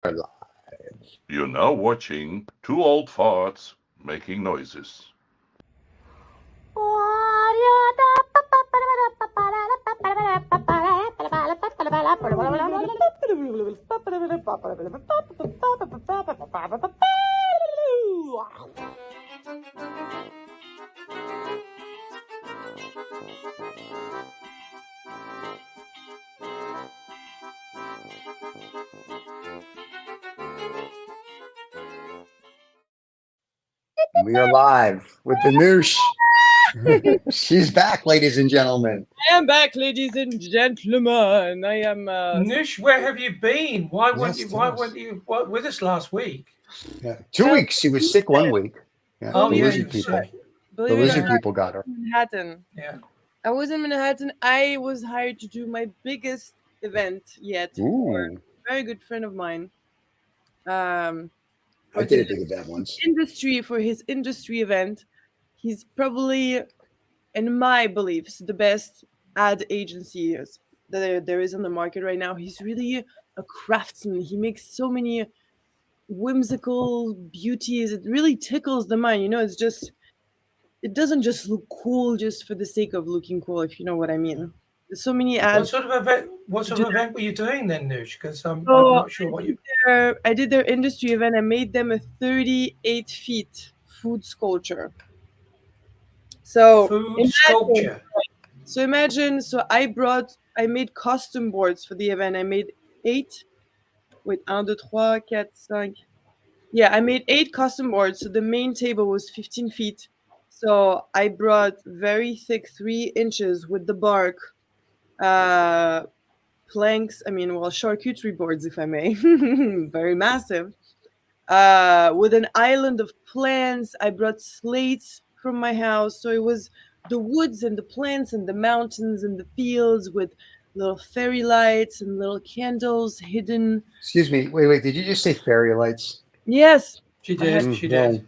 Are live. You're now watching two old farts making noises. We are live with the Noosh. She's back, ladies and gentlemen. I am back, ladies and gentlemen. I am. Noosh, where have you been? Why weren't Yes, you? tell Why us. weren't you with us last week? Yeah. 2 weeks. She was sick 1 week. Yeah. Oh the yeah, lizard you people. said. The Believe it or lizard not, people got her. Manhattan. Yeah. I was in Manhattan. I was hired to do my biggest event yet for Ooh. a very good friend of mine. Um, I for did a his big event once. industry event. He's probably, in my beliefs, the best ad agency that there is on the market right now. He's really a craftsman. He makes so many whimsical beauties. It really tickles the mind. It's just it doesn't just look cool just for the sake of looking cool, if you know what I mean. There's so many What ads. sort of event? What To sort do of event were you doing then, Noosh? Because I'm So not sure what you. I did their industry event. I made them a 38 feet food sculpture. So Food imagine, sculpture. I made costume boards for the event. I made 8. Wait, 1, 2, 3, 4, 5. Yeah, I made 8 custom boards. So the main table was 15 feet. So I brought very thick 3 inches with the bark, uh, planks. I mean, well, charcuterie boards, if I may, very massive. With an island of plants. I brought slates from my house. So it was the woods and the plants and the mountains and the fields with little fairy lights and little candles hidden. Excuse me. Wait. Did you just say fairy lights? Yes, She I had did. She did. Well,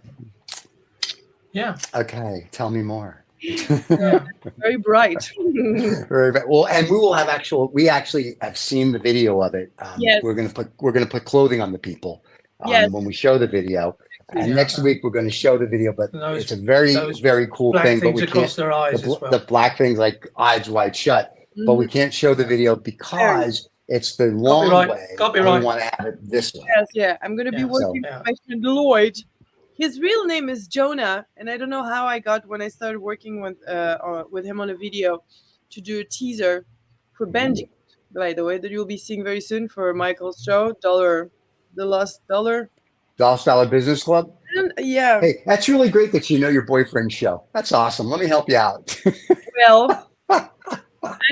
Yeah. okay. Tell me more. Yeah. very bright. Very bad. Well, and we will have we actually have seen the video of it. Yes. We're gonna put clothing on the people Yes. when we show the video. And Yeah. next week we're going to show the video, but Those- it's a very, those very cool Black thing. But things we across can't their eyes as well. the black things like eyes wide shut. But we can't show the video because it's the long Copyright. way. And Copyright. we want to have it this way. Yes, yeah. I'm gonna be Yeah, working so- with my friend Lloyd. His real name is Jonah, and I don't know how I got when I started working with him on a video to do a teaser for Bandmates, by the way, that you'll be seeing very soon for Michael's show, The Lost Dollar. $1 Business Club. And, yeah, Hey, that's really great that you know your boyfriend's show. That's awesome. Let me help you out. well, I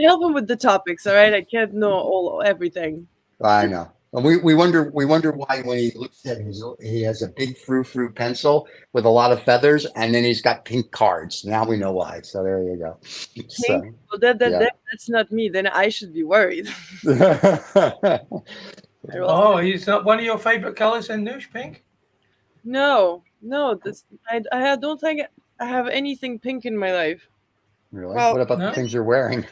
help him with the topics. All right, I can't know everything. I know. And we wonder why when he looks at he has a big frou-frou pencil with a lot of feathers, and then he's got pink cards. Now we know why. So there you go. So, Well, that's not me. Then I should be worried. Oh, is that one of your favorite colors then, Noosh? Pink? No, I don't think I have anything pink in my life. Really? Well, What about no. the things you're wearing?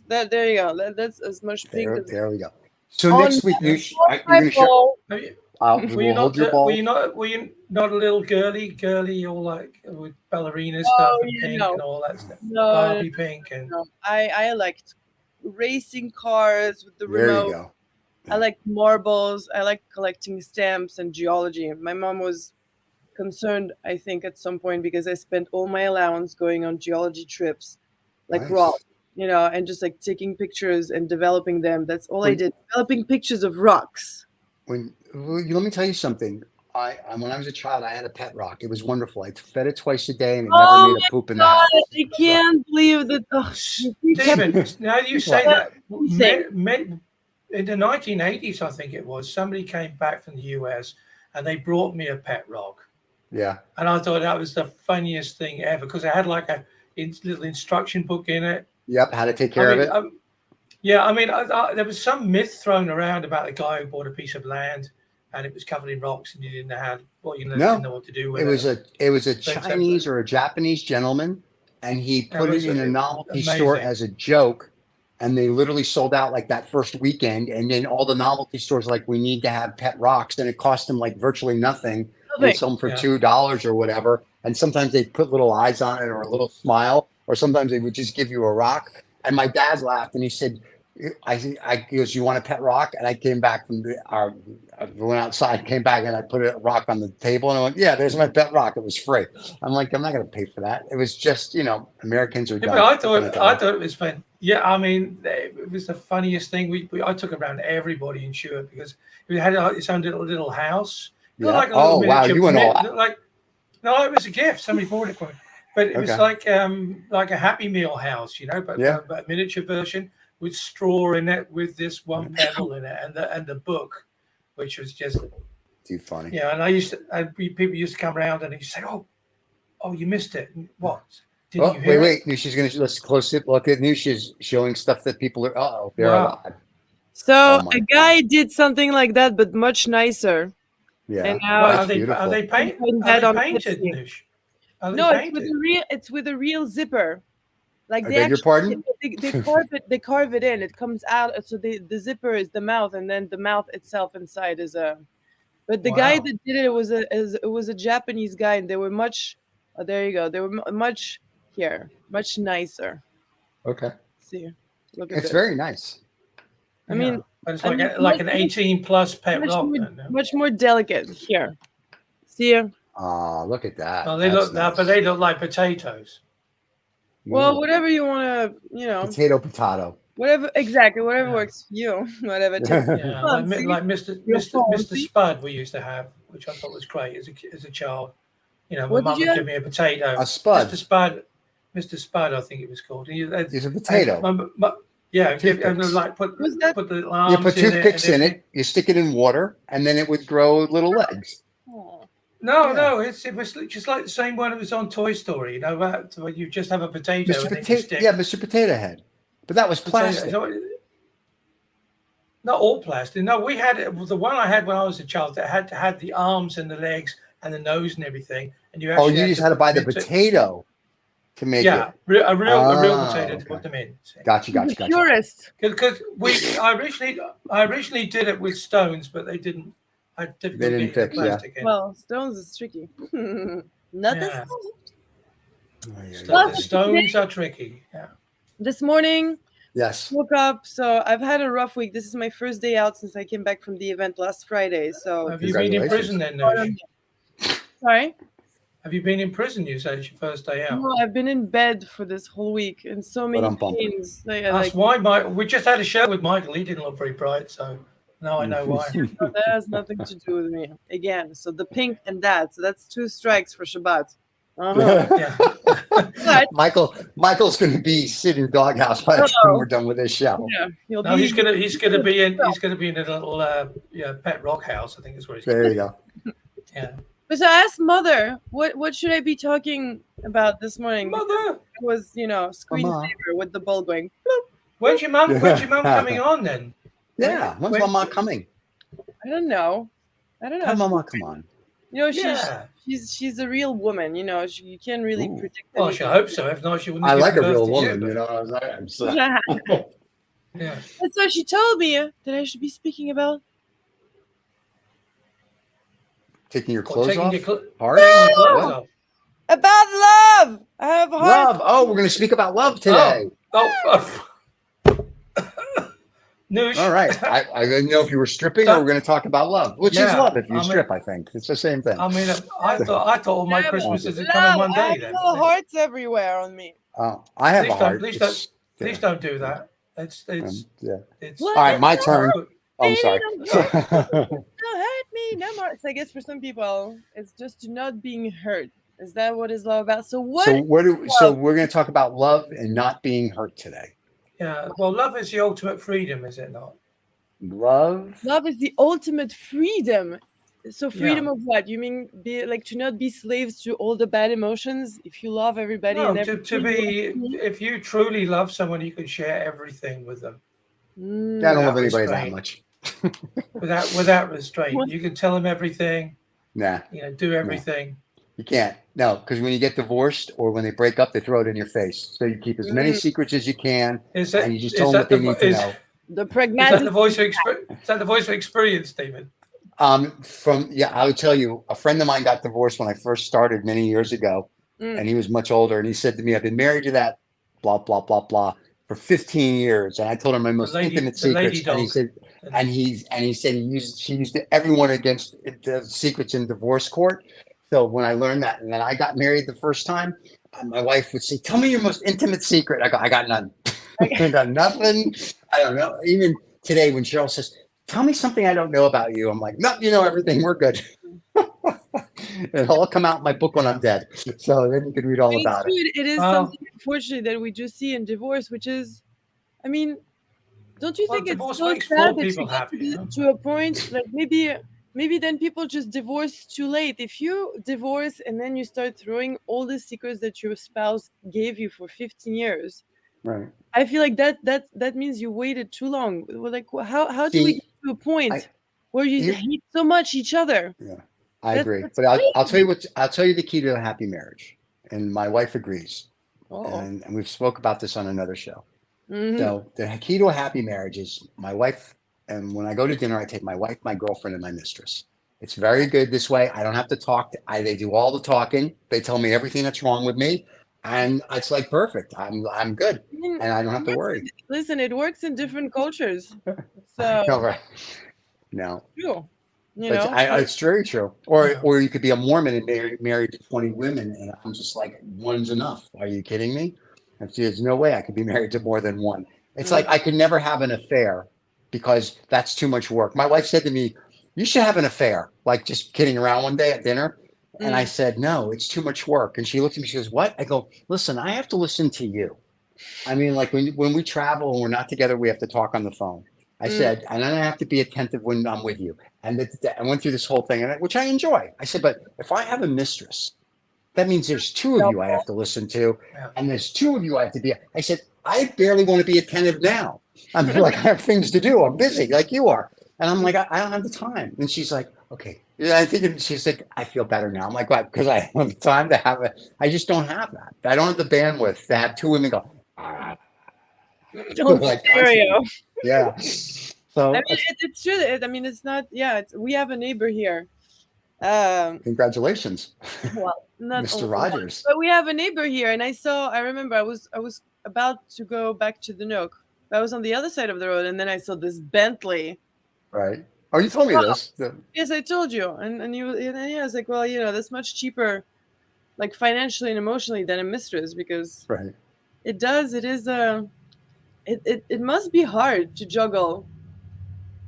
There you go. That's as much pink as There we go. So On next week, you're my going to show. ball. Have you- We Were you will hold not? your ball. Were you not a little girly, all like with ballerina Oh, stuff and yeah, pink no. and all that stuff? No, Barbie pink and no. I liked racing cars with the There remote. you go. I like marbles. I like collecting stamps and geology. My mom was concerned, I think, at some point because I spent all my allowance going on geology trips, like Nice. rock, and just like taking pictures and developing them. That's all I Wait. did, developing pictures of rocks. Let me tell you something. When I was a child, I had a pet rock. It was wonderful. I fed it twice a day, and it never made a poop in the house. I can't believe that. Stephen. Now you say What? that in the 1980s, I think it was, somebody came back from the US and they brought me a pet rock, Yeah. and I thought that was the funniest thing ever because it had like a little instruction book in it. Yep. How to take care of it. There was some myth thrown around about the guy who bought a piece of land and it was covered in rocks and you didn't know didn't know what to do with it. It was a Chinese or a Japanese gentleman, and he put was it in a it. novelty Amazing. store as a joke. and they literally sold out like that first weekend. And then all the novelty stores like, we need to have pet rocks, and it cost them like virtually nothing. They sell them for $2 or whatever. And sometimes they put little eyes on it or a little smile, or sometimes they would just give you a rock. And my dad laughed and he said, he goes, you want a pet rock? And I came back from I went outside, came back, and I put a rock on the table, and I went, yeah, there's my pet rock. It was free. I'm like, I'm not going to pay for that. It was just, Americans are dumb. I thought it was fun. Yeah, I mean, it was the funniest thing. I took around everybody in Sherwood because it had its own little house. Yeah. Like a wow, you went all out. No, it was a gift. Somebody bought it for me. But it was like a Happy Meal house, but a miniature version with straw in it, with this one pebble in it, and the book, which was just too funny. Yeah, and people used to come around and he'd say, "Oh, you missed it." What? Didn't you hear wait. Let's close it. Look at Noosh is showing stuff that people are. They're alive. So a guy did something like that, but much nicer. Yeah. And now are they painted? Noosh? No, it's with a real zipper. Like they they carve it in. It comes out. So the zipper is the mouth, and then the mouth itself inside is a. But the guy that did it was a Japanese guy, and they were much. Oh, there you go. They were much nicer. Okay. See, look at it's very nice. I mean, but it's like an 18+ pet rock. Much more delicate here. See. Look at that. Well, they look like potatoes. Well, whatever you want to, Potato. Whatever works for you. Whatever. Like Mr. Spud we used to have, which I thought was great as a child. My mum would give me a potato. A Spud. Mr. Spud, I think it was called. It's a potato. Put the arms you put toothpicks in it. You stick it in water, and then it would grow little legs. No, it was just like the same one that was on Toy Story. Where you just have a potato. Mr. Potato Head. But that was plastic. Not all plastic. No, we had the one I had when I was a child that had the arms and the legs and the nose and everything. And you just had to buy the potato to make it. A real potato to put them in. Gotcha. Purist. Because I originally did it with stones, but they didn't. I they didn't fix. Well, stones is tricky. Not the stones are tricky. Yeah. This morning, woke up. So I've had a rough week. This is my first day out since I came back from the event last Friday. So have you been in prison then, Noosh? Sorry? Have you been in prison? You said it's your first day out. No, I've been in bed for this whole week and so many pains. That's why we just had a show with Michael. He didn't look very bright, so now I know why. That has nothing to do with me. Again, so the pink and that. So that's 2 strikes for Shabbat. Michael's going to be sitting in the doghouse by the time we're done with this show. Yeah, he's going to be in a little pet rock house. I think is where he's. There you go. Yeah. But so I asked Mother, what should I be talking about this morning? Mother it was screensaver with the ball going. Bloop. When's your mum coming on then? Yeah, when's my mom coming? I don't know. Have Mama come on. She's a real woman. You can't really predict. Well, I hope so. If not, she wouldn't. I like a real woman. You know what I'm saying? Yeah. And so she told me that I should be speaking about taking your clothes off. About love. I have a heart. Love. Oh, we're going to speak about love today. Noosh. All right. I didn't know if you were stripping or we're going to talk about love, which is love if you strip, I think. It's the same thing. I mean, I thought all my Christmases had come in one day. I have little hearts everywhere on me. Oh, I have a heart. Please don't do that. It's all right, my turn. Oh, I'm sorry. Don't hurt me no more. So I guess for some people, it's just not being hurt. Is that what is love about? So we're going to talk about love and not being hurt today. Yeah. Well, love is the ultimate freedom, is it not? Love is the ultimate freedom. So freedom of what? You mean to not be slaves to all the bad emotions? If you love everybody, if you truly love someone, you can share everything with them. I don't love anybody that much. without restraint, you can tell them everything. Nah. Do everything. You can't. No, because when you get divorced or when they break up, they throw it in your face. So you keep as many secrets as you can, and you just tell them what they need to know. The pragmatic. Is that the voice of experience, Stephen? I would tell you, a friend of mine got divorced when I first started many years ago, and he was much older, and he said to me, I've been married to that blah, blah, blah, blah for 15 years. And I told him my most intimate secrets. And he said, she used everyone against the secrets in divorce court. So when I learned that, and then I got married the first time, my wife would say, tell me your most intimate secret. I got none. I got nothing. I don't know. Even today when Cheryl says, tell me something I don't know about you, I'm like, no, you know everything. We're good. It'll all come out in my book when I'm dead. So then you can read all about it. It is something, unfortunately, that we just see in divorce, which is, I mean, don't you think it's so sad that you get to a point, like maybe then people just divorce too late. If you divorce and then you start throwing all the secrets that your spouse gave you for 15 years, right? I feel like that means you waited too long. Like, how do we get to a point where you hate so much each other? Yeah, I agree. But I'll tell you the key to a happy marriage, and my wife agrees. And we've spoke about this on another show. So the key to a happy marriage is my wife. And when I go to dinner, I take my wife, my girlfriend, and my mistress. It's very good this way. I don't have to talk. They do all the talking. They tell me everything that's wrong with me. And it's like perfect. I'm good, and I don't have to worry. Listen, it works in different cultures. So no, right? No, true. It's very true. Or you could be a Mormon and married to 20 women, and I'm just like, one's enough. Are you kidding me? There's no way I could be married to more than one. It's like I could never have an affair because that's too much work. My wife said to me, "You should have an affair," like just kidding around one day at dinner. And I said, no, it's too much work. And she looked at me, she goes, what? I go, listen, I have to listen to you. I mean, like when we travel and we're not together, we have to talk on the phone. I said, and then I have to be attentive when I'm with you. And I went through this whole thing, which I enjoy. I said, but if I have a mistress, that means there's two of you I have to listen to. And there's two of you I have to be. I said, I barely want to be attentive now. I'm like, I have things to do. I'm busy like you are. And I'm like, I don't have the time. And she's like, okay. Yeah, I think she's like, I feel better now. I'm like, what? Because I don't have the time to have it. I just don't have that. I don't have the bandwidth to have two women go. Don't like stereo. Yeah. So I mean, it's true. I mean, it's not. Yeah, we have a neighbor here. Congratulations. Well, not Mr. Rogers. But we have a neighbor here, and I remember I was about to go back to the Nook. I was on the other side of the road, and then I saw this Bentley. Right. Oh, you told me this. Yes, I told you. And I was like, well, that's much cheaper, like financially and emotionally, than a mistress, because it must be hard to juggle,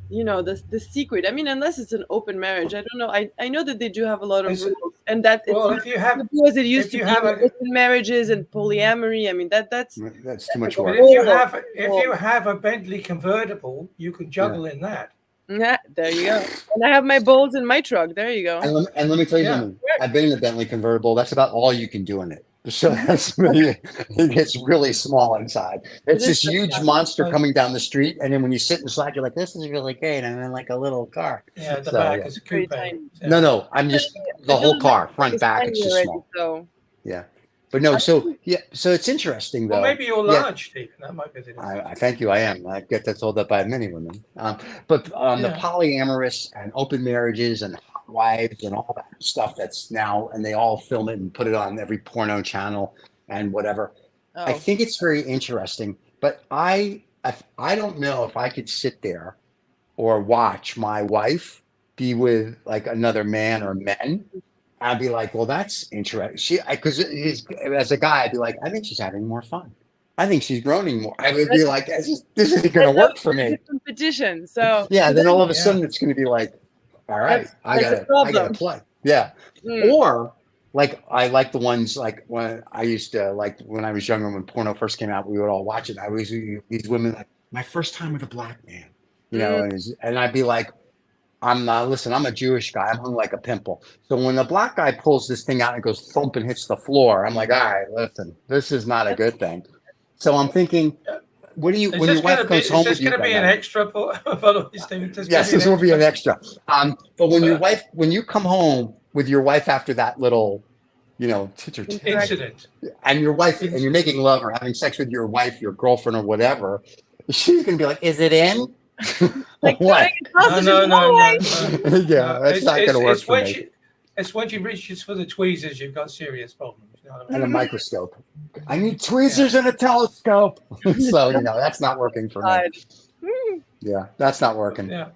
the secret. I mean, unless it's an open marriage. I don't know. I know that they do have a lot of rules, and that because it used to be open marriages and polyamory. I mean, that's too much work. If you have a Bentley convertible, you can juggle in that. Yeah, there you go. And I have my bowls in my truck. There you go. And let me tell you something. I've been in the Bentley convertible. That's about all you can do in it. So it gets really small inside. It's this huge monster coming down the street, and then when you sit inside, you're like, "This is really great." I'm in like a little car. Yeah, the back is a coupe. No, I'm just the whole car, front, back. It's just small. So. Yeah. But no, so it's interesting though. Well, maybe you're large, Stephen. That might be the difference. I thank you. I am. I get that told up by many women. But the polyamorous and open marriages and hot wives and all that stuff that's now, and they all film it and put it on every porno channel and whatever. I think it's very interesting. But I don't know if I could sit there or watch my wife be with like another man or men. I'd be like, well, that's interesting. Because as a guy, I'd be like, I think she's having more fun. I think she's groaning more. I would be like, this isn't going to work for me. Competition. So yeah, then all of a sudden it's going to be like, all right, I gotta play. Yeah. Or like I like the ones like when I used to like when I was younger, when porno first came out, we would all watch it. I was these women like my first time with a black man, and I'd be like, listen, I'm a Jewish guy. I'm hung like a pimple. So when the black guy pulls this thing out and it goes thump and hits the floor, I'm like, all right, listen, this is not a good thing. So I'm thinking, when your wife comes home with you, is this going to be an extra? Yes, this will be an extra. But when you come home with your wife after that little tits are tits. Incident. And your wife, and you're making love or having sex with your wife, your girlfriend, or whatever, she's gonna be like, "Is it in?" Like, No. Yeah, that's not gonna work for me. It's when she reaches for the tweezers, you've got serious problems. You know what I mean? And a microscope. I need tweezers and a telescope. So that's not working for me. Yeah, that's not working. Yeah.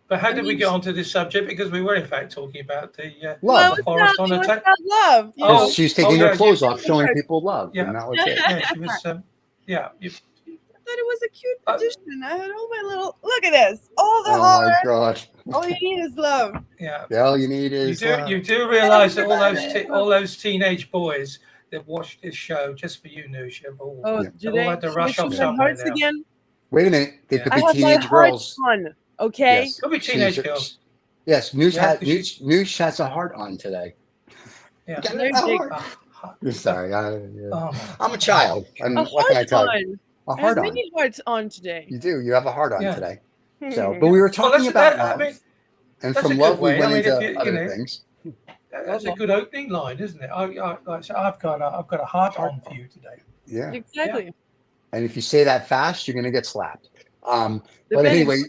But how did we get onto this subject? Because we were in fact talking about the love. The forest on the love. She's taking her clothes off, showing people love. Yeah, and that was it. Yeah, she was. I thought it was a cute addition. I had all my little. Look at this. All the Oh heart. my god. All you need is love. Yeah. All you need is. You do realize that all those teenage boys that watched this show just for you, Noosh, have all had to rush off somewhere now. Again? Wait a minute. They could be I teenage girls. On, okay. Yes. Could be teenage girls. Yes. Noosh has a heart on today. Yeah. You're sorry. I'm a child. And what can I tell you? A heart on. Many hearts on today. You do. You have a heart on today. So, but we were talking about love, and from love we went into other things. That's a good opening line, isn't it? I've got a heart on for you today. Yeah, exactly. Yeah. And if you say that fast, you're going to get slapped. But anyway,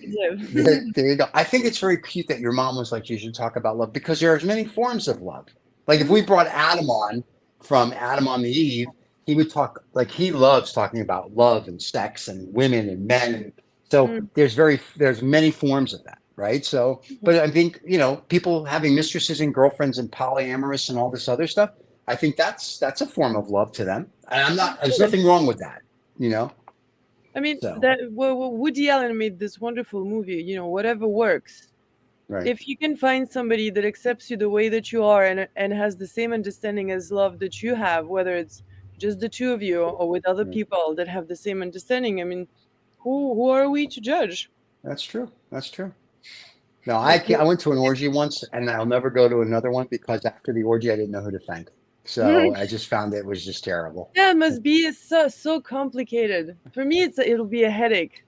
there you go. I think it's very cute that your mom was like, you should talk about love, because there's many forms of love. Like if we brought Adam on from Adam on the Eve, he would talk, like he loves talking about love and sex and women and men. And so there's many forms of that. Right. So, but I think, people having mistresses and girlfriends and polyamorous and all this other stuff, I think that's a form of love to them. And there's nothing wrong with that, I mean, Woody Allen made this wonderful movie, whatever works. Right. If you can find somebody that accepts you the way that you are and has the same understanding as love that you have, whether it's just the two of you or with other people that have the same understanding, I mean, who are we to judge? That's true. No, I went to an orgy once, and I'll never go to another one, because after the orgy, I didn't know who to thank. So I just found it was just terrible. Yeah, it must be so complicated. For me, it'll be a headache.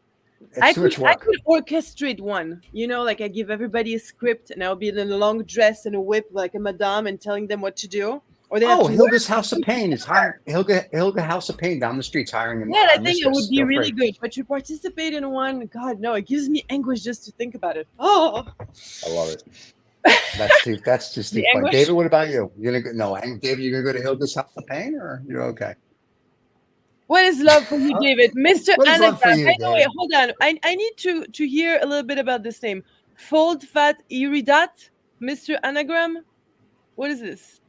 I could orchestrate one. Like I give everybody a script, and I'll be in a long dress and a whip like a madame and telling them what to do. Or Hilda's House of Pain is hiring. Hilda House of Pain down the street's hiring him. Yeah, I think it would be really good. But to participate in one, God, no, it gives me anguish just to think about it. Oh, I love it. That's just too fun. David, what about you? You're gonna go? No, David, you're gonna go to Hilda's House of Pain, or you're okay? What is love for you, David? Mr. Anagram. Wait, hold on. I need to hear a little bit about this name. Fold Fat Iridat, Mr. Anagram. What is this?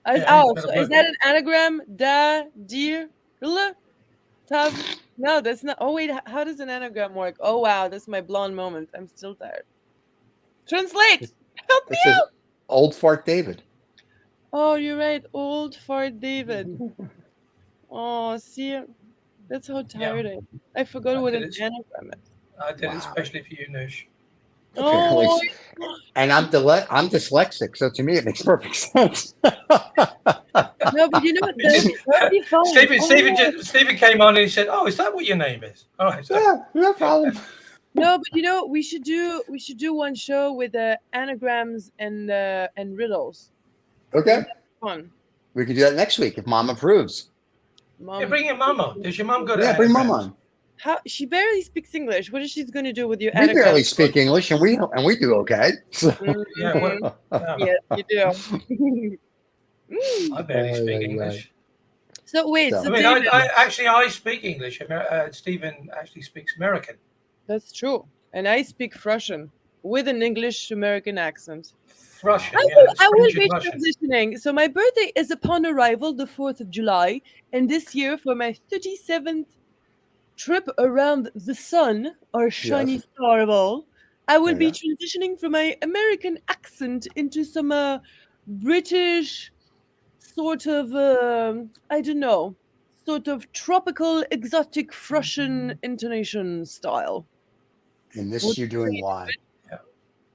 So is that an anagram? Dear, Tav? No, that's not. Oh wait, how does an anagram work? Oh wow, that's my blonde moment. I'm still tired. Translate. Help me out. Old Fart David. Oh, you're right. Old Fart David. Oh, see, that's how tired I am. I forgot what an anagram is. I did it especially for you, Noosh. Oh. And I'm dyslexic, so to me it makes perfect sense. No, but Stephen came on and he said, "Oh, is that what your name is?" All right, no problem. No, but we should do one show with anagrams and riddles. Okay. Fun. We could do that next week if Mom approves. Bring your mom on. Does your mom go to? Yeah, bring Mom on. How she barely speaks English. What is she going to do with your? We barely speak English, and we do okay. So. Yes, you do. I barely speak English. So wait. I mean, I speak English. Stephen actually speaks American. That's true, and I speak Russian with an English-American accent. Russian. I will be transitioning. So my birthday is upon arrival, the 4th of July, and this year for my 37th trip around the sun, or shiny star ball, I will be transitioning from my American accent into some British sort of sort of tropical exotic Russian intonation style. And this you're doing live.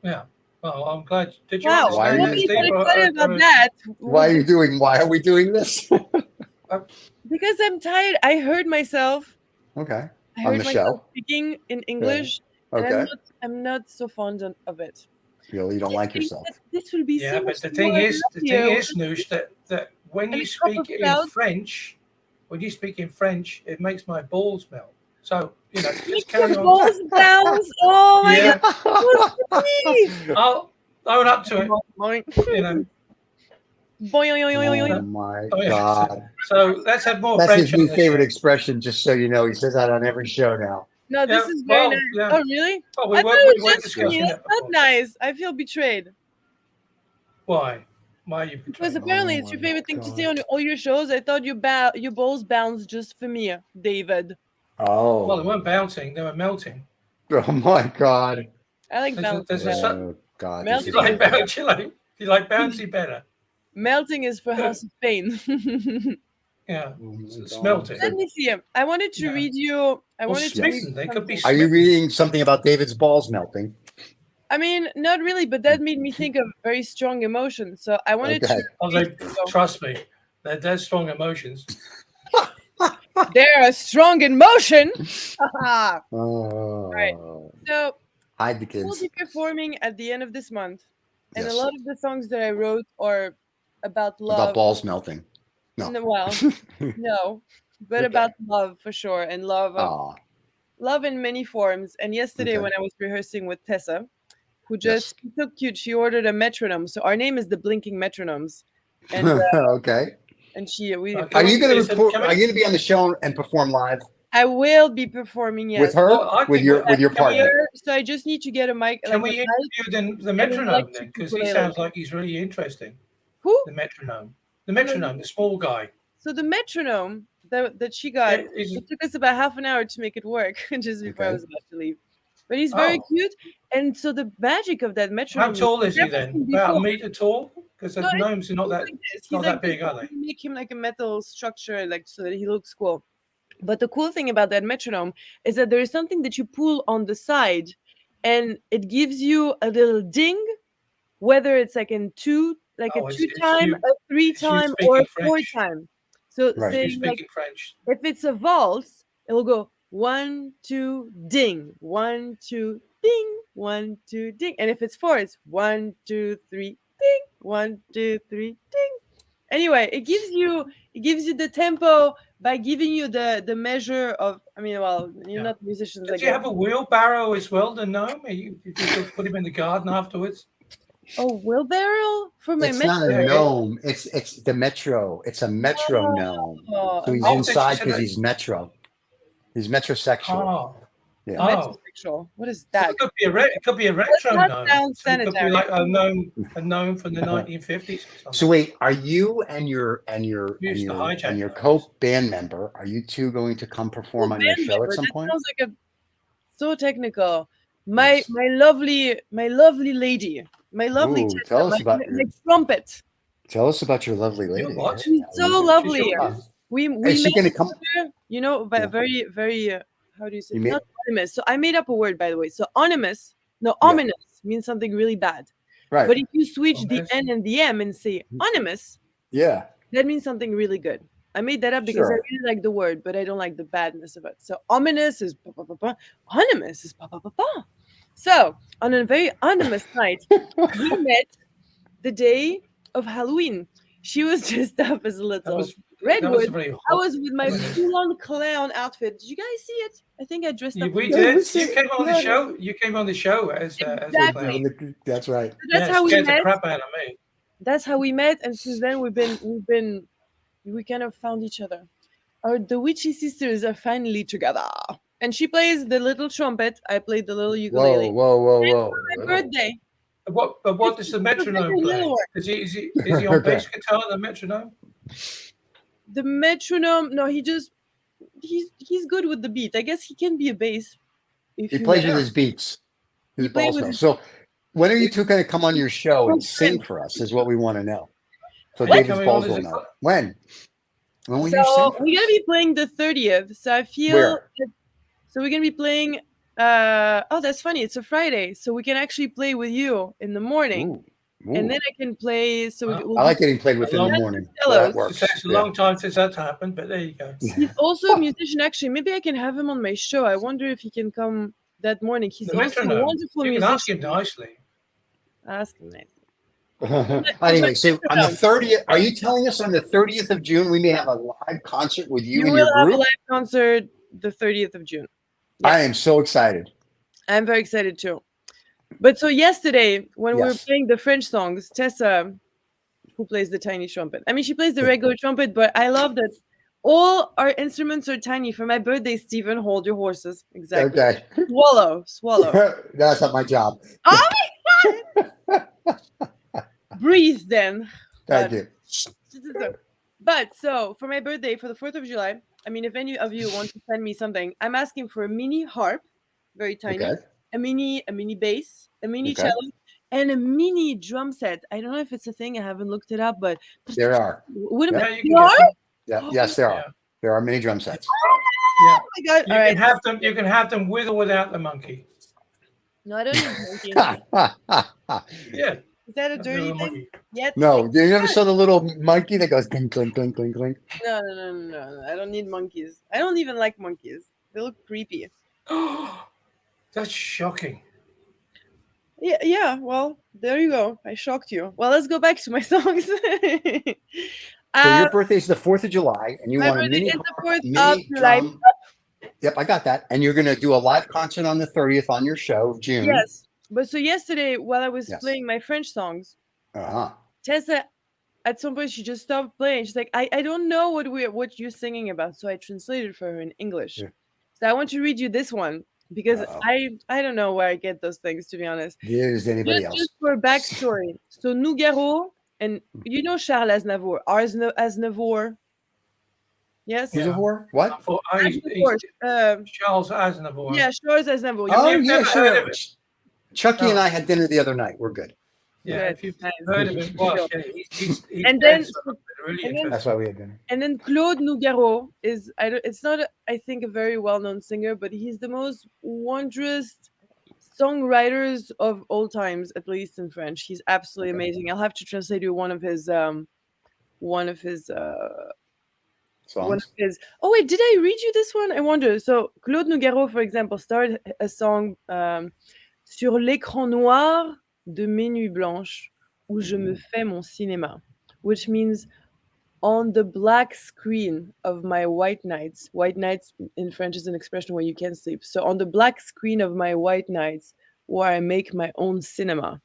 Yeah. Well, I'm glad. Did you? Wow. Why are you excited about that? Why are we doing this? Because I'm tired. I heard myself. Okay. I heard myself speaking in English. Okay. And I'm not so fond of it. feel you don't like yourself. This will be Yeah, so but much the thing more is, lovelier. Noosh, that when And you a cup of speak in clouds. French, it makes my balls melt. So just Makes carry your on. balls bounce. Oh my Yeah, god, so sweet. I'll own up to it. Boing. You know. Oh Boing. my Oh, yeah. God. So let's have more That's French his new on the favorite show. expression, just so you know. He says that on every show now. No, this Yeah, is very well, nice. yeah. Oh, really? Oh, I thought it was weren't just for me. discussing That's that not before. nice. I feel betrayed. Why? Why are you Because betrayed? apparently Oh it's your my favorite thing to say God. on all your shows. I thought your balls bounce just for me, David. Well, they Oh. weren't bouncing; they were melting. Oh my God. I like There's a, bouncing there's a better. Oh God. This you is Melting like is ridiculous. bouncy, you like bouncy better. melting is for House of Pain. Yeah, Oh my God. smelting. Let me see. I wanted to Yeah. read you. I Or wanted to read smitten. They could be something. Are you smitten. reading something about David's balls melting? I mean, not really, but that made me think of very strong emotions. So I wanted Okay. to. Although, trust me, they're strong emotions. They're a strong in motion. Oh. Right. So Hide the we'll kids. be performing at the end of this month, and a Yes. lot of the songs that I wrote are about love. About balls melting. No. Well, no, but Okay. about love for sure, and love of Aw. love in many forms. And yesterday, Okay. when I was rehearsing with Tessa, who Yes. just so cute, she ordered a metronome. So our name is the Blinking Metronomes, and Okay. she we. Are you going Listen, to are you going to be on the show and perform live I will be performing, yes, with her, Well, I with think your can we, partner? So I just need to get a mic, can like we a mic interview the and an metronome electric then? Because he ukulele. sounds like he's really interesting. Who? The metronome, the small guy. So the metronome that she got, Yeah, it took us about half an hour to make it work, just before I Okay. was about to leave. But he's very Oh. cute, and so the magic of that How metronome. tall is he never then? seen About a before. meter tall? Because the No, gnomes are not he's that like this. He's not like that big, this. are they? We make him like a metal structure, like so that he looks cool. But the cool thing about that metronome is that there is something that you pull on the side, and it gives you a little ding, whether it's like in two, like a Oh, two time, a three it's you time, or a speaking four French. time. So Right. You saying like, speaking French. if it's a valse, it will go 1, 2, ding, 1, 2, ding, 1, 2, ding. And if it's four, it's 1, 2, 3, ding, 1, 2, 3, ding. Anyway, it gives you the tempo by giving you the measure of. I mean, well, you're not musicians, I Does he guess. have a wheelbarrow as well, the gnome? You could put him in the garden afterwards. Oh, wheelbarrow for my It's not a metro. gnome. It's the metro. It's a metro gnome. Oh, So he's Oh, inside so because he's metro. He's metrosexual. Oh, Yeah. metrosexual. What is so that? it could be a retro not gnome. sound So it could be sanitary. like a gnome from the 1950s or something. So wait, are you and your Used to hijack your those. co-band member, are you two going to come perform on your Band show at member, some that point? sounds like a so technical. My Yes. my lovely lady, my lovely Ooh, Tessa, tell us about my trumpet. Tell us about your lovely lady. Your what? She's so lovely. We Is she met going to come? her, you know, by Yeah. very very how do you say You not ominous. So I made up a word, by the way. So ominous, no, ominous means something really bad. Right. But if you switch Ominous. the N and the M and say ominous, Yeah. that means something really good. I made that up because I Sure. really like the word, but I don't like the badness of it. So ominous is pa pa pa pa, ominous is pa pa pa pa. So on a very ominous night, we met the day of Halloween. She was dressed up as a little Redwood. I was with my full-on clown outfit. Did you guys see it? I think I dressed up. We did. You came on the show. You came on the show as Exactly. That's right. So that's how we scared met. the crap out of me. That's how we met, and since then we kind of found each other. The witchy sisters are finally together. And she plays the little trumpet. I played the little ukulele. Whoa. For my birthday. What does the metronome play? Is he on bass guitar, the metronome? The metronome, no, he's good with the beat. I guess he can be a bass. He plays with his beats. His balls with know. So when are you two going to come on your show and sing for us is what we want to know. So David's balls will know. When will you sing? So we're going to be playing the 30th. So I feel so we're going to be playing that's funny. It's a Friday. So we can actually play with you in the morning. Ooh. And then I can play. So I like getting played with in the morning. So that works. It's a long time since that's happened, but there you go. He's also a musician. Actually, maybe I can have him on my show. I wonder if he can come that morning. He's also a wonderful musician. You can ask him nicely. Ask him nicely. Anyway, so on the 30th, are you telling us on the 30th of June we may have a live concert with you and your will have group? a live concert the 30th of June. Yes. I am so excited. I'm very excited too. But so yesterday, when we were playing the French songs, Tessa, who plays the tiny trumpet, I mean, she plays the regular trumpet, but I love that all our instruments are tiny. For my birthday, Stephen, hold your horses. Exactly. Okay. Swallow. That's not my job. Oh my God! Breathe then. Thank you. But so for my birthday, for the 4th of July, I mean, if any of you want to send me something, I'm asking for a mini harp, very tiny, a mini bass, a mini cello, and a mini drum set. I don't know if it's a thing. I haven't looked it up, but there are. What about Yes, there are. There are mini drum sets. Oh my God! You can have them. You can have them with or without the monkey. No, I don't need monkey. Yeah. Is that a dirty thing? Yes. No, you never saw the little monkey that goes clink, clink, clink, clink, clink? No. I don't need monkeys. I don't even like monkeys. They look creepy. That's shocking. Yeah. Well, there you go. I shocked you. Well, let's go back to my songs. So your birthday is the 4th of July, and you want a mini drum. Yep, I got that. And you're going to do a live concert on the 30th on your show of June. Yes. But so yesterday, while I was playing my French songs, Tessa, at some point, she just stopped playing. She's like, I don't know what you're singing about. So I translated for her in English. Yeah. So I want to read you this one because I don't know where I get those things, to be honest. Neither does anybody else. Just for backstory. So Nougaro, and you know Charles Aznavour. Aznavour. Yes. Aznavour? What? Charles Aznavour. Yeah, Charles Aznavour. Oh, yeah, sure. Chucky and I had dinner the other night. We're good. Yeah, if you've heard of him, well, he's and then that's why we had dinner. And then Claude Nougaro is it's not I think a very well-known singer, but he's the most wondrous songwriters of all times, at least in French. He's absolutely amazing. I'll have to translate you one of his songs. Oh wait, did I read you this one? I wonder. So Claude Nougaro, for example, started a song sur l'écran noir de mes nuits blanches où je me fais mon cinéma, which means on the black screen of my white nights. White nights in French is an expression where you can't sleep. So on the black screen of my white nights where I make my own cinema.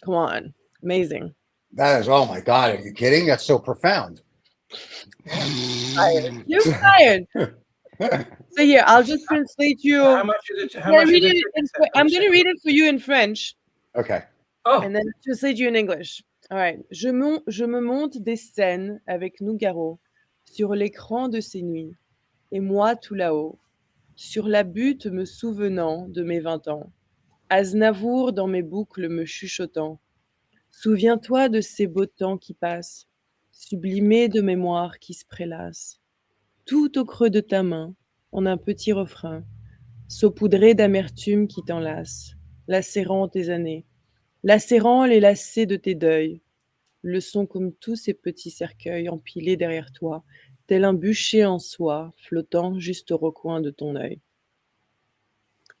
Come on. Amazing. That is, oh my God, are you kidding? That's so profound. You're fired. So here, I'll just translate you. How much is it? I'm going to read it for you in French. Okay. Oh. And then I'll translate you in English. All right. Je me monte des scènes avec Nougaro sur l'écran de ces nuits. Et moi tout là-haut, sur la butte me souvenant de mes 20 ans. Aznavour dans mes boucles me chuchotant. Souviens-toi de ces beaux temps qui passent, sublimés de mémoire qui se prélassent. Tout au creux de ta main, en un petit refrain, saupoudré d'amertume qui t'enlace, lacérant tes années, lacérant les lacets de tes deuils, le son comme tous ces petits cercueils empilés derrière toi, tel un bûcher en soie, flottant juste au recoin de ton œil.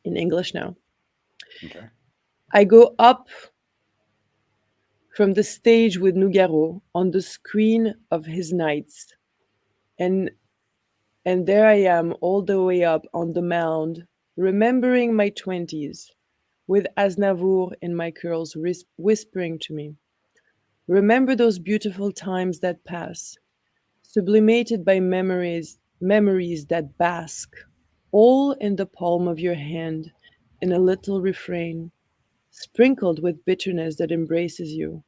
In English now. Okay. I go up from the stage with Nougaro on the screen of his nights, and there I am all the way up on the mound, remembering my 20s, with Aznavour in my curls whispering to me, remember those beautiful times that pass, sublimated by memories that bask, all in the palm of your hand, in a little refrain, sprinkled with bitterness that embraces you,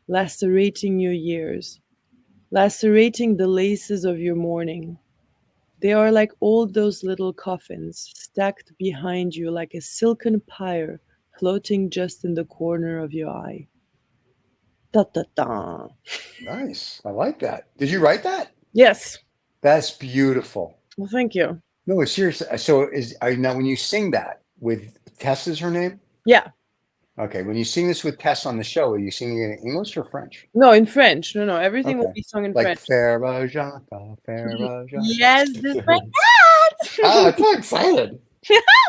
lacerating your years, lacerating the laces of your mourning. They are like all those little coffins stacked behind you like a silken pyre floating just in the corner of your eye. Ta-ta-ta. Nice. I like that. Did you write that? Yes. That's beautiful. Well, thank you. No, seriously. So now when you sing that with Tess is her name? Yeah. Okay. When you sing this with Tess on the show, are you singing it in English or French? No, in French. No. Everything will be sung in like French. Farah Jacques, Farah Jacques. Yes, just like that. Oh, I'm so excited.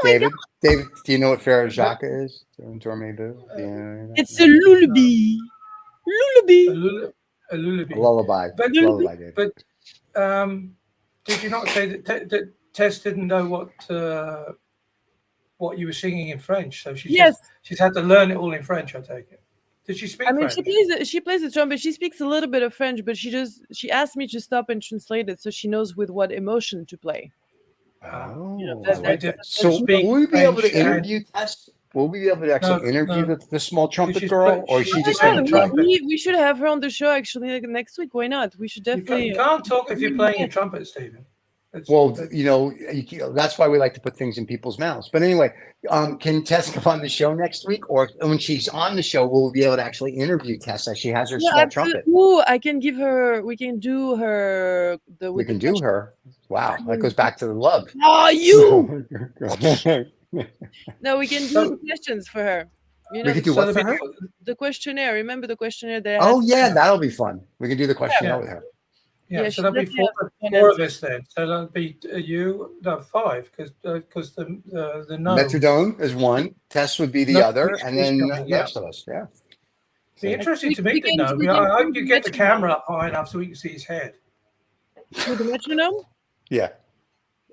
David, do you know what Frère Jacques is? Dormez-vous? Yeah. It's a lullaby. Lullaby. A lullaby. A lullaby. Lullaby, David. But did you not say that Tess didn't know what you were singing in French? So she's had to learn it all in French, I take it. Did she speak French? She plays the trumpet. She speaks a little bit of French, but she asked me to stop and translate it so she knows with what emotion to play. Oh, so will we be able to interview Tess? Will we be able to actually interview the small trumpet girl, or is she just going to trumpet? We should have her on the show actually next week. Why not? We should definitely. You can't talk if you're playing a trumpet, Stephen. That's why we like to put things in people's mouths. But anyway, can Tess come on the show next week, or when she's on the show, we'll be able to actually interview Tess as she has her small trumpet? Ooh, I can give her. We can do her. We can do her. Wow, that goes back to the love. Oh, you. No, we can do the questions for her. We can do what for her? The questionnaire. Remember the questionnaire that? That'll be fun. We can do the questionnaire with her. Yeah, so there'll be four of us then. So that'll be five, because the Metrodome is one. Tess would be the other, and then the rest of us. Yeah. It'd be interesting to meet the gnome. I hope you get the camera up high enough so we can see his head. With the metronome? Yeah.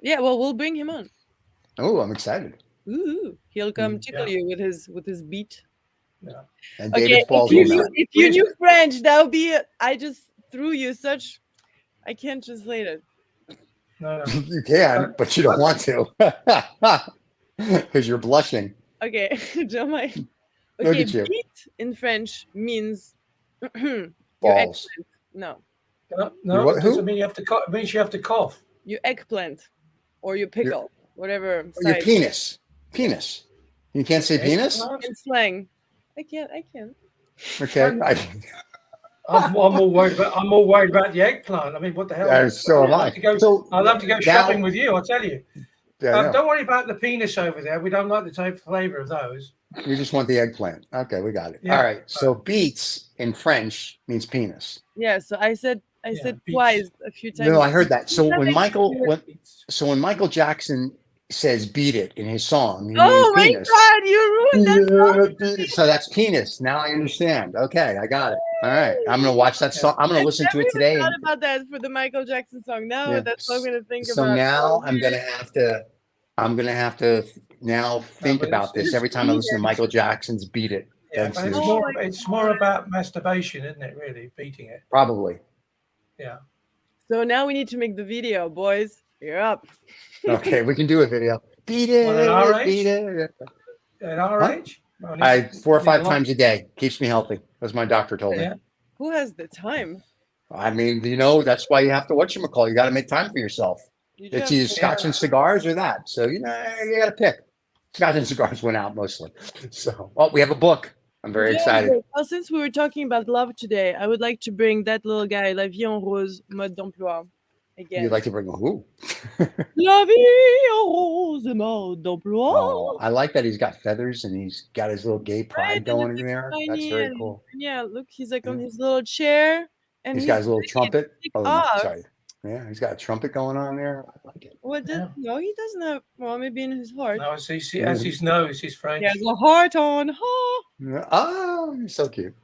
Yeah. Well, we'll bring him on. Oh, I'm excited. Ooh, he'll come tickle you with his beat. Yeah. And David's balls if you knew French, that would be. I just threw you such. I can't translate it. No. You can, but you don't want to because you're blushing. Okay, don't mind. Look Okay, at you. beat in French means balls. No. No. It doesn't mean you have to cough. It means you have to cough. Your eggplant, or your pickle, whatever. Or your penis. Penis. You can't say penis? In slang. I can. Okay. I'm more worried about the eggplant. I mean, what the hell? So am I. I'll have to go shopping with you, I'll tell you. Don't worry about the penis over there. We don't like the type of flavor of those. We just want the eggplant. Okay, we got it. Yeah. All right. So beats in French means penis. Yeah, so I said twice a few times. No, I heard that. So when Michael Jackson says "beat it" in his song, oh my penis. God, you ruined that. So that's penis. Now I understand. Okay, I got it. All right, I'm gonna watch that song. I'm gonna listen to it today. I thought about that for the Michael Jackson song. No, that's what I'm gonna think about. So now I'm gonna have to now think about this every time I listen to Michael Jackson's "Beat It." Yeah, it's more about masturbation, isn't it? Really, beating it. Probably. Yeah. So now we need to make the video, boys. You're up. Okay, we can do a video. Beat it. Beat it. At our age? 4 or 5 times a day. Keeps me healthy, as my doctor told me. Who has the time? I mean, that's why you have to whatchamacall. You got to make time for yourself. It's either scotch and cigars or that. So, you got to pick. Scotch and cigars went out mostly. So, we have a book. I'm very excited. Well, since we were talking about love today, I would like to bring that little guy, La Vie en Rose, mode d'emploi. Again. You'd like to bring who? La vie en rose, mode d'emploi. Oh, I like that he's got feathers and he's got his little gay pride going in there. That's very cool. Yeah, look, he's like on his little chair. And he's got his little trumpet. Sorry. Yeah, he's got a trumpet going on there. I like it. No, he doesn't have. Well, maybe in his heart. No, as his nose, he's French. He has a heart on. Oh, he's so cute.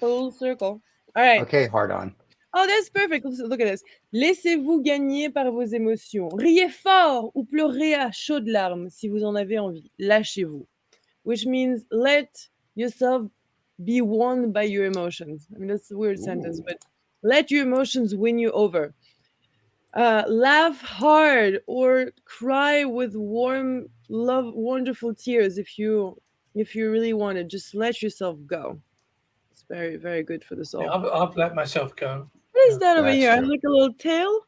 Full circle. All right. Okay, heart on. Oh, that's perfect. Look at this. Laissez-vous gagner par vos émotions. Riez fort ou pleurez à chaudes larmes si vous en avez envie. Lâchez-vous. Which means let yourself be won by your emotions. I mean, that's a weird sentence, but let your emotions win you over. Laugh hard or cry with warm, wonderful tears if you really want it. Just let yourself go. It's very, very good for the soul. Yeah, I've let myself go. What is that over here? Like a little tail?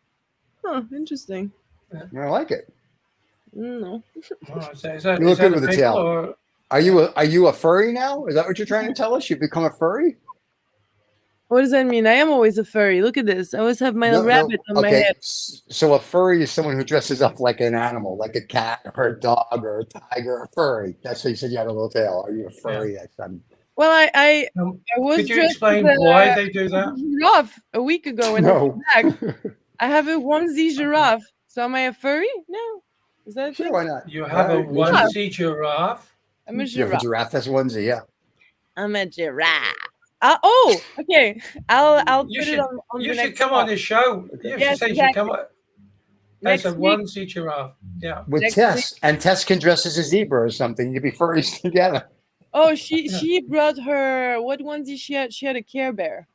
Huh, interesting. I like it. No. You look good with the tail. Or... Are you a furry now? Is that what you're trying to tell us? You've become a furry? What does that mean? I am always a furry. Look at this. I always have my rabbit on my head. So a furry is someone who dresses up like an animal, like a cat or a dog or a tiger. A furry. That's why you said you had a little tail. Are you a furry? Yeah. Well, I was. Could you explain why they do that? Giraffe a week ago when I was back. I have a onesie giraffe. So am I a furry? No. Is that a Sure, thing? why not? You have a onesie giraffe. I'm a You have a giraffe. giraffe that's onesie, yeah. I'm a giraffe. Okay. I'll put it on You the should next come on this show. Okay. You Yes, should say you should exactly. come on Next as a week. onesie giraffe. Yeah. With Next Tess, and Tess can dress as a zebra or something. You'd be furries together. Oh, she brought her what onesie she had? She had a Care Bear.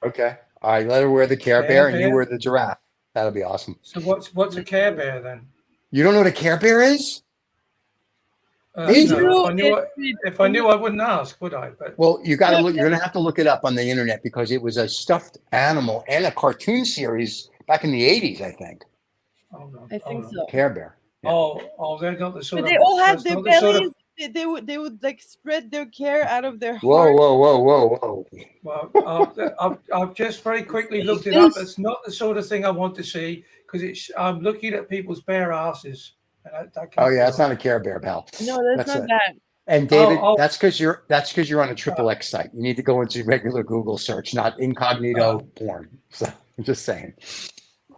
Okay. All right, let her wear the Care Bear and you wear the giraffe. That'll be awesome. So what's a Care Bear then? You don't know what a Care Bear is? No, if I knew, I wouldn't ask, would I? But well, you got to look. You're going to have to look it up on the internet because it was a stuffed animal and a cartoon series back in the '80s, I think. I think so. Care Bear. Yeah. Oh, they're not the sort But of. they all had their bellies. Sort of, they would like spread their care out of their whoa, heart. Well, I've just very quickly looked it up. It's not the sort of thing I want to see because I'm looking at people's bare asses. Oh yeah, that's not a Care Bear, pal. No, that's not that. And David, that's because you're on a XXX site. You need to go into regular Google search, not incognito porn. So I'm just saying.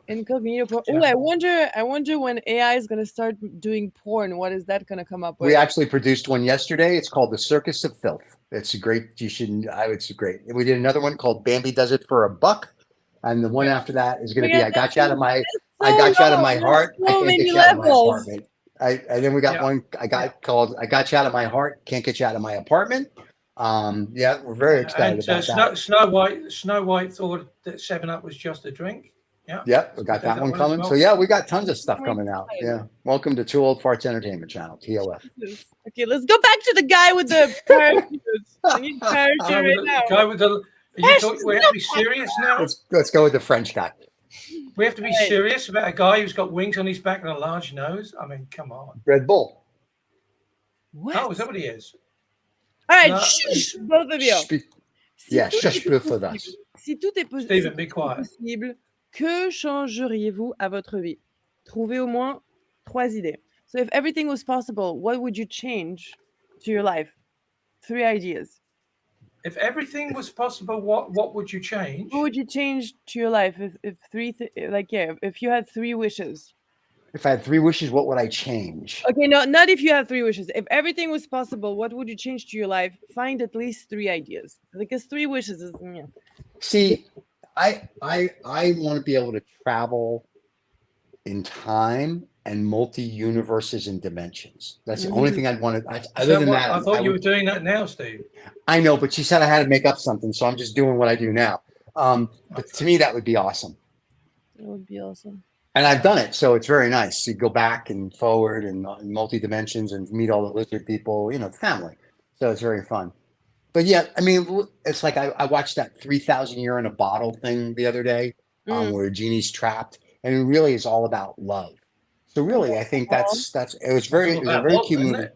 Incognito porn. Oh, I wonder when AI is gonna start doing porn. What is that gonna come up with? We actually produced one yesterday. It's called The Circus of Filth. It's great. It's great. We did another one called Bambi Does It for a Buck. And the one after that is going to be I got you out of my heart. I can't get you out of my apartment. And then we got one called I got you out of my heart, can't get you out of my apartment. Yeah, we're very excited about that. Snow White thought that 7-Up was just a drink. Yeah. Yep, we got that one coming. Well. So yeah, we got tons of stuff coming out. Yeah. Welcome to Two Old Farts Entertainment Channel, TOF. Okay, let's go back to the guy with the parachute. I need parachute right now. Guy with the we have to be serious now. Let's go with the French guy. We have to be serious about a guy who's got wings on his back and a large nose. I mean, come on. Red Bull. What? Oh, is that what he is? All right, shush, both of you. Shush, both of us. Si tout est Steven, be quiet. possible, que changeriez-vous à votre vie? Trouvez au moins 3 idées. So if everything was possible, what would you change to your life? 3 ideas. If everything was possible, what would you change? What would you change to your life if you had 3 wishes? If I had 3 wishes, what would I change? Okay, no, not if you had 3 wishes. If everything was possible, what would you change to your life? Find at least 3 ideas. Because 3 wishes is See, I want to be able to travel in time and multi-universes and dimensions. That's the only thing I'd want to. Other than that, I thought you were doing that now, Steve. I know, but she said I had to make up something, so I'm just doing what I do now. But to me, that would be awesome. That would be awesome. And I've done it, so it's very nice. You go back and forward and multi-dimensions and meet all the lizard people, family. So it's very fun. But yeah, I mean, it's like I watched that 3,000 year in a bottle thing the other day, where a genie's trapped, and it really is all about love. So really, I think it was a very cute movie.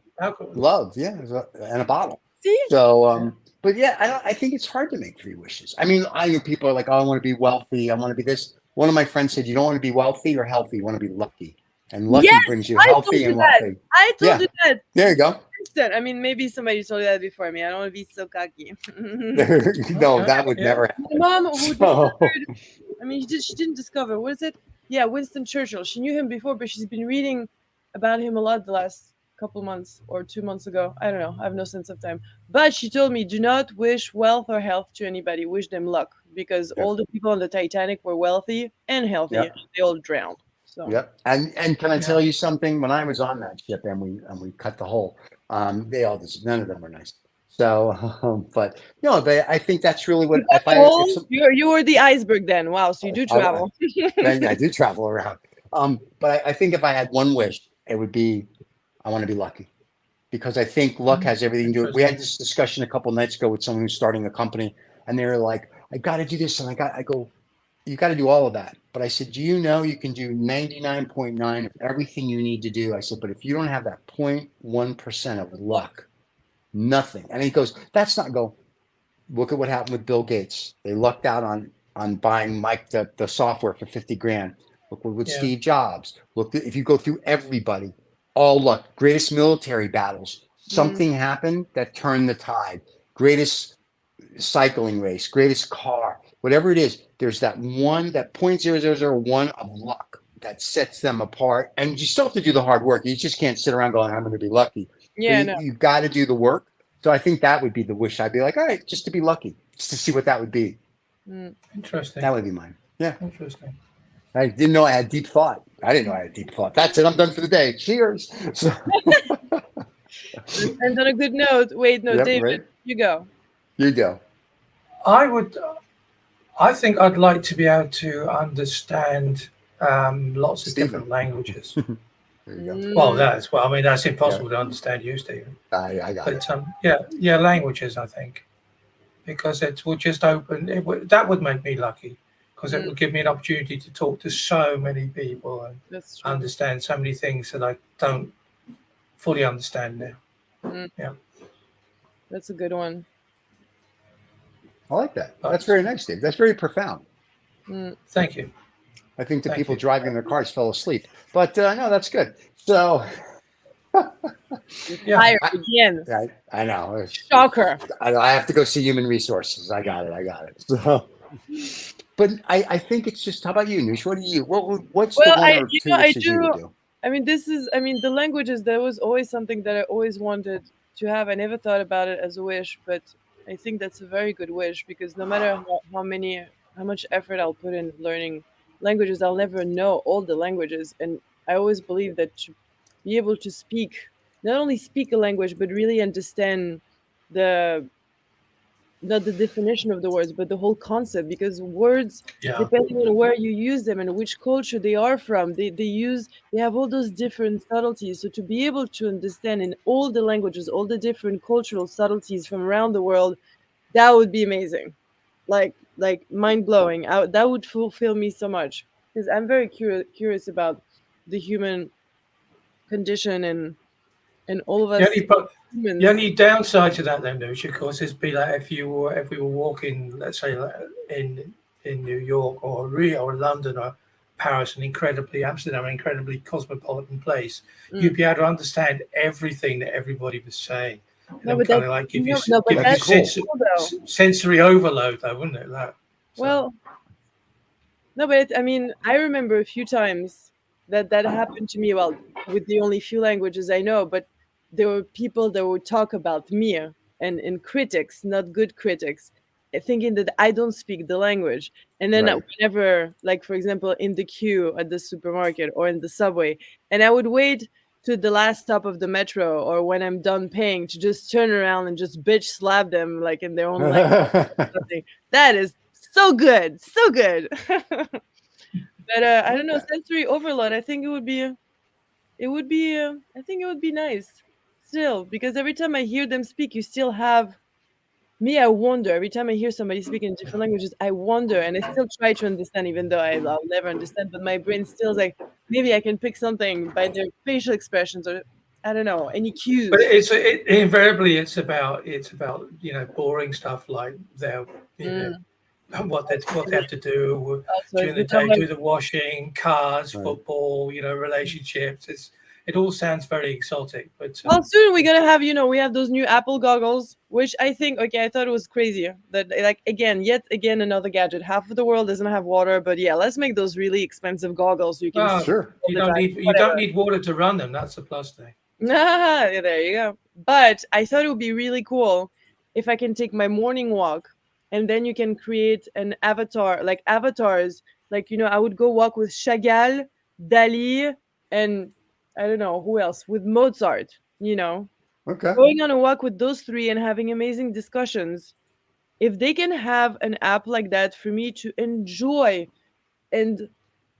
Love, yeah, and a bottle. See? So, but yeah, I think it's hard to make 3 wishes. I mean, I know people are like, oh, I want to be wealthy. I want to be this. One of my friends said, you don't want to be wealthy or healthy. You want to be lucky. And lucky brings you healthy and wealthy. I told you that. There you go. I mean, maybe somebody told you that before me. I don't want to be so cocky. No, that would never happen. My mom, who discovered, I mean, she didn't discover, what is it? Yeah, Winston Churchill. She knew him before, but she's been reading about him a lot the last couple months or 2 months ago. I don't know. I have no sense of time. But she told me, do not wish wealth or health to anybody. Wish them luck. Because all the people on the Titanic were wealthy and healthy. Yep. They all drowned. So. Yep. And can I tell you something? When I was on that ship and we cut the hole, none of them were nice. So, but I think that's really what. You were the iceberg then. Wow. So you do travel. I do travel around. But I think if I had one wish, it would be, I want to be lucky, because I think luck has everything to do with it. We had this discussion a couple of nights ago with someone who's starting a company, and they were like, I got to do this, and I go, you got to do all of that. But I said, do you know you can do 99.9 of everything you need to do? I said, but if you don't have that 0.1% of luck, nothing. And he goes, that's not go. Look at what happened with Bill Gates. They lucked out on buying the software for $50,000. Look with Steve Jobs. Look, if you go through everybody, all luck. Greatest military battles. Something happened that turned the tide. Greatest cycling race, greatest car, whatever it is, there's that 0.0001 of luck. that sets them apart. And you still have to do the hard work. You just can't sit around going, I'm going to be lucky. Yeah, You've got to do the work. So I think that would be the wish. I'd be like, all right, just to be lucky, just to see what that would be. Interesting. That would be mine. Yeah. Interesting. I didn't know I had deep thought. I didn't know I had deep thought. That's it. I'm done for the day. Cheers. So. And on a good note, wait, no, Yep, David, right. you go. You go. I think I'd like to be able to understand lots of different languages. There you go. Well, I mean, that's impossible to understand you, Stephen. I got it. But languages, I think, because it would just open. That would make me lucky, because it would give me an opportunity to talk to so many people and understand so many things that I don't fully understand now. Yeah, that's a good one. I like that. That's very nice, Dave. That's very profound. Thank you. I think the people driving their cars fell asleep, but no, that's good. So, tired again. I know. Shocker. I have to go see human resources. I got it. So, but I think it's just. How about you, Noosh? What do you? What's the one or two wishes you would do? I mean, the languages. That was always something that I always wanted to have. I never thought about it as a wish, but I think that's a very good wish, because no matter how much effort I'll put in learning languages, I'll never know all the languages. And I always believe that to be able to not only speak a language, but really understand not the definition of the words, but the whole concept, because words, depending on where you use them and which culture they are from, they have all those different subtleties. So to be able to understand in all the languages, all the different cultural subtleties from around the world, that would be amazing. Like mind-blowing. That would fulfill me so much, because I'm very curious about the human condition and all of us. The only downside to that, then, Noosh, of course, is be like if we were walking, let's say, in New York or Rio or London or Paris, Amsterdam, an incredibly cosmopolitan place, you'd be able to understand everything that everybody was saying. No, but kind of like give you sensory overload, though, wouldn't it? Well, no, but I mean, I remember a few times that happened to me. Well, with the only few languages I know, but there were people that would talk about me and critics, not good critics, thinking that I don't speak the language. And then whenever, like, for example, in the queue at the supermarket or in the subway, and I would wait to the last stop of the metro, or when I'm done paying, to just turn around and just bitch slap them, like, in their own language. That is so good. But I don't know, sensory overload, I think it would be nice still, because every time I hear them speak, you still have me. I wonder every time I hear somebody speaking in different languages. I wonder, and I still try to understand, even though I'll never understand. But my brain still is like, maybe I can pick something by their facial expressions, or I don't know, any cues. But invariably it's about boring stuff like what they have to do during the day, do the washing, cars, football, relationships. It all sounds very exotic, but well, soon we're gonna have, we have those new Apple goggles, which I think, I thought it was crazy that, like, yet again another gadget. Half of the world doesn't have water, but let's make those really expensive goggles so you can you don't need water to run them. That's the plus thing. There you go. But I thought it would be really cool if I can take my morning walk, and then you can create an avatar, like avatars, like, I would go walk with Chagall, Dali, and I don't know who else, with Mozart, Okay. Going on a walk with those three and having amazing discussions. If they can have an app like that for me to enjoy and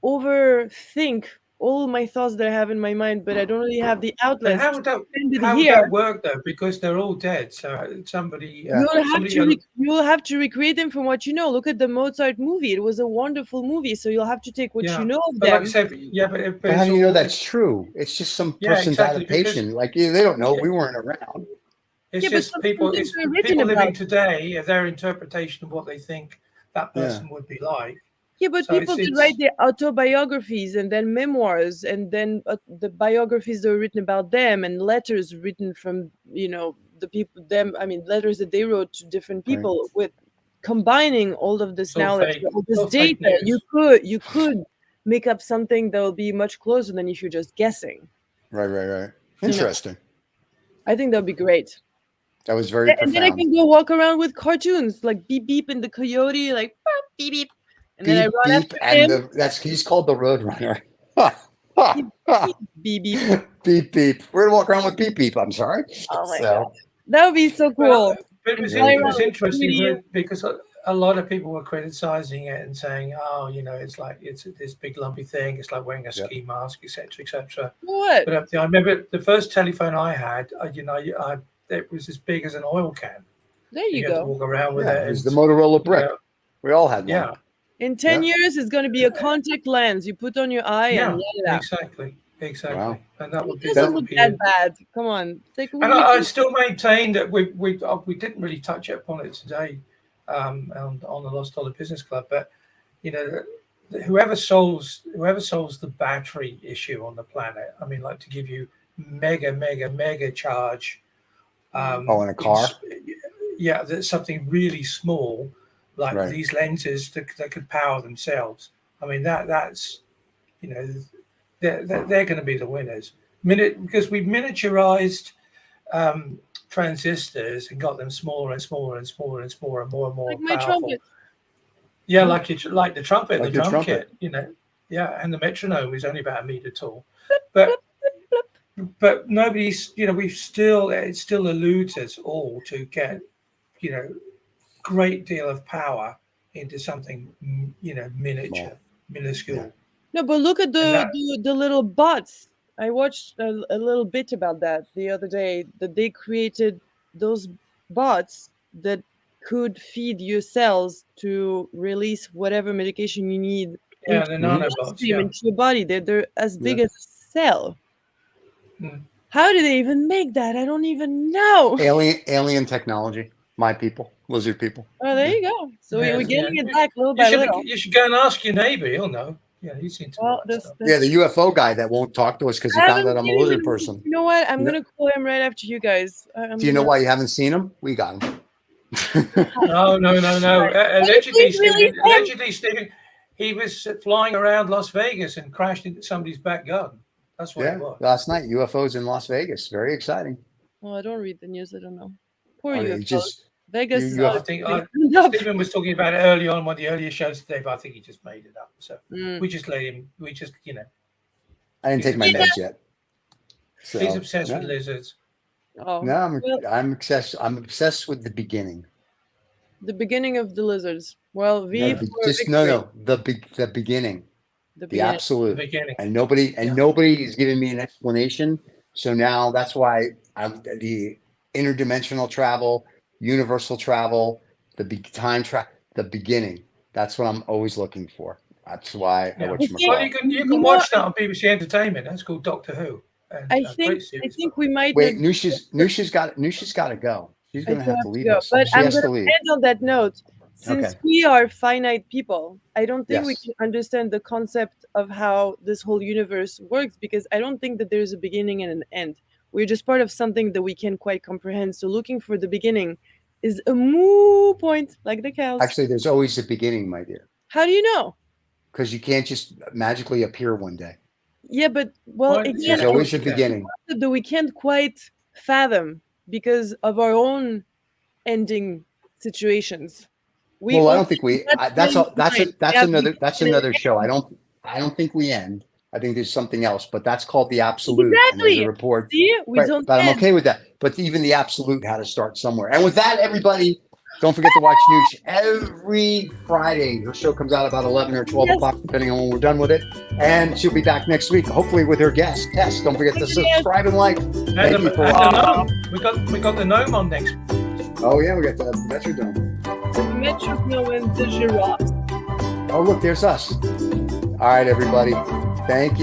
overthink all my thoughts that I have in my mind, but I don't really have the outlets. How would that work, though? Because they're all dead. So somebody you'll have to recreate them from what you know. Look at the Mozart movie; it was a wonderful movie. So you'll have to take what you know of them. Like I said, but how do you know that's true? It's just some person's adaptation. Like, they don't know. We weren't around. It's just people. It's people living today. Their interpretation of what they think that person would be like. Yeah, but people did write their autobiographies and then memoirs, and then the biographies that were written about them, and letters written from, the people, letters that they wrote to different people, with combining all of this knowledge, all this data. You could make up something that will be much closer than if you're just guessing. Right. Interesting. I think that would be great. That was very profound. And then I can go walk around with cartoons like Beep Beep and the Coyote, like beep beep, and then I run after him. He's called the Road Runner. Beep beep. Beep beep. We're gonna walk around with beep beep. I'm sorry. Oh my god, that would be so cool. But it was interesting because a lot of people were criticizing it and saying, "Oh, it's like it's this big lumpy thing. It's like wearing a ski mask, etc., etc." What? But I remember the first telephone I had. It was as big as an oil can. There you go. go. To walk around with it. It was the Motorola brick. We all had one. Yeah. In 10 years, it's going to be a contact lens you put on your eye and let it out. Exactly. Wow. And that would be doesn't look that bad. Come on. And I still maintain that we didn't really touch upon it today on the Lost Dollar Business Club, but whoever solves the battery issue on the planet, I mean, like to give you mega charge. In a car. That's something really small, like these lenses that could power themselves. I mean, that's they're going to be the winners. Because we've miniaturized transistors and got them smaller and smaller and smaller and smaller and more like powerful. My trumpet. Yeah, like the trumpet, like the drum trumpet. kit. And the metronome is only about a meter tall, but nobody's, it still eludes us all to get, great deal of power into something, minuscule. Yeah. No, but look at the little bots. I watched a little bit about that the other day, that they created those bots that could feed your cells to release whatever medication you need. Yeah, the nanobots. Into your body. They're as big as a cell. How do they even make that? I don't even know. Alien technology. My people, lizard people. Oh, there you go. So we're getting it back little by little. You should go and ask your neighbor. He'll know. Yeah, he's into that stuff. The UFO guy that won't talk to us because he found out I'm a lizard person. You know what? I'm going to call him right after you guys. Do you know why you haven't seen him? We got him. No. Allegedly, Stephen, he was flying around Las Vegas and crashed into somebody's back garden. That's what it was. Last night, UFOs in Las Vegas. Very exciting. Well, I don't read the news. I don't know. Poor UFOs. Vegas. I think Stephen was talking about it early on one of the earlier shows today, but I think he just made it up. So we just let him. I didn't take my meds yet. So, he's obsessed with lizards. Oh no, I'm obsessed. I'm obsessed with the beginning. The beginning of the lizards. Well, the beginning. The absolute. The beginning. And nobody is giving me an explanation. So now that's why the interdimensional travel, universal travel, the beginning. That's what I'm always looking for. That's why I watch. Well, you can watch that on BBC Entertainment. That's called Doctor Who. And I think we might. Wait, Noosh's got to go. She's going to have to leave us. But I'm going to end on that note. Since we are finite people, I don't think we can understand the concept of how this whole universe works, because I don't think that there's a beginning and an end. We're just part of something that we can't quite comprehend. So looking for the beginning is a moo point, like the cows. Actually, there's always a beginning, my dear. How do you know? Because you can't just magically appear one day. Yeah, but again, there's always a beginning that we can't quite fathom because of our own ending situations. I don't think we. That's another show. I don't think we end. I think there's something else, but that's called the absolute. Exactly. And report. See, don't. But I'm okay with that. But even the absolute had to start somewhere. And with that, everybody, don't forget to watch Noosh every Friday. Her show comes out about 11 or 12 o'clock, depending on when we're done with it. And she'll be back next week, hopefully with her guest, Tess. Don't forget to subscribe and like. Thank you for watching. We got the gnome on next. Oh yeah, we got the Metrodome. Metronome and the giraffe. Oh look, there's us. All right, everybody. Thank you.